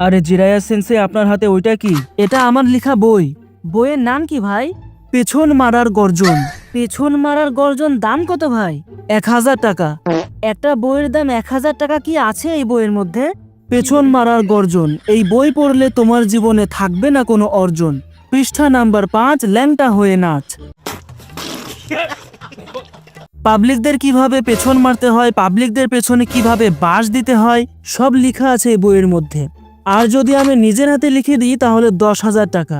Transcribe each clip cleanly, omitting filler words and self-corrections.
আরে জিরায়া সেন্সে, আপনার হাতে ওইটা কি? এটা আমার লেখা বই। বইয়ের নাম কি ভাই? পেছন মারার গর্জন। পেছন মারার গর্জন। দাম কত ভাই? 1000 টাকা। একটা বইয়ের দাম 1000 টাকা? কি আছে এই বইয়ের মধ্যে? পেছন মারার গর্জন। এই বই পড়লে তোমার জীবনে থাকবে না কোনো অর্জন। পৃষ্ঠা নাম্বার 5, ল্যাংটা হয়ে নাচ। পাবলিকদের কিভাবে পেছন মারতে হয়, পাবলিকদের পেছনে কিভাবে বাঁশ দিতে হয়, সব লেখা আছে এই বইয়ের মধ্যে। আর যদি আমি নিজের হাতে লিখে দিই তাহলে 10,000 টাকা।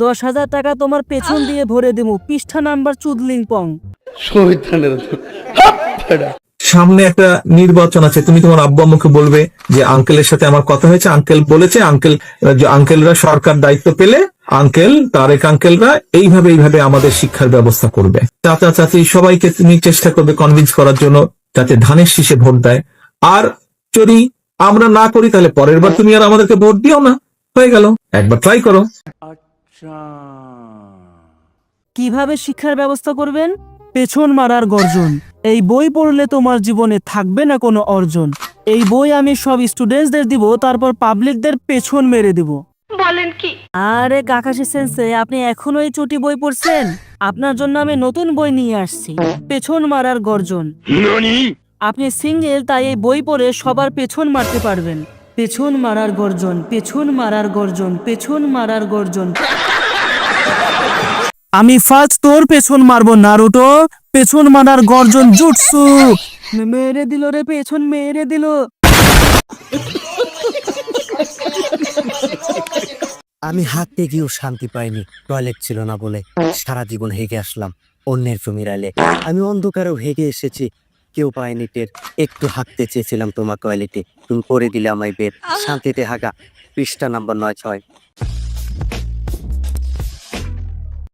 10,000 টাকা তোমার পেছন দিয়ে ভরে দেবো। পৃষ্ঠা নাম্বার চুদলিং পং। সামনে একটা নির্বাচন আছে, তুমি তোমার আব্বু আম্মুকে বলবে যে আঙ্কেলের সাথে আমার কথা হয়েছে, আঙ্কেল বলেছে, আঙ্কেলরা সরকার দায়িত্ব পেলে তারেক আঙ্কেলরা এইভাবে আমাদের শিক্ষার ব্যবস্থা করবে। চাচা চাচি সবাইকে তুমি চেষ্টা করবে কনভিন্স করার জন্য যাতে ধানের শীষে ভোট দেয়। আর যদি আমরা না করি তাহলে পরের বার তুমি আর আমাদেরকে ভোট দিও না, হয়ে গেল। একবার ট্রাই করো। কিভাবে শিক্ষার ব্যবস্থা করবেন? পেছন মারার গর্জন। এই বই পড়লে তোমার জীবনে থাকবে না কোনো অর্জন। এই বই আমি সব স্টুডেন্টসদের দিব, তারপর পাবলিকদের পেছন মেরে দিব। আরে কাকাশি সেন্সে, আপনি এখনো এই চটি বই পড়ছেন? আপনার জন্য আমি নতুন বই নিয়ে আসছি, পেছন মারার গর্জন। আপনি সিঙ্গেল, তাই এই বই পড়ে সবার পেছন মারতে পারবেন। পেছন মারার গর্জন, পেছন মারার গর্জন, পেছন মারার গর্জন। আমি ফার্স্ট তোর পেছন মারবো নারুটো। পেছন মারার গর্জন জুটসু। মেরে দিল রে, পেছন মেরে দিল। আমি হাঁটতে গিয়েও শান্তি পাইনি, টয়লেট ছিল না বলে। সারা জীবন হেগে আসলাম অন্যের জমিরালে। আমি অন্ধকারেও হেগে এসেছি, কেউ পায়নি টের। একটু হাঁটতে চেয়েছিলাম তোমার টয়লেটে, তুমি করে দিলে আমায় বের। শান্তিতে হাগা। পৃষ্ঠা নাম্বার 9-6।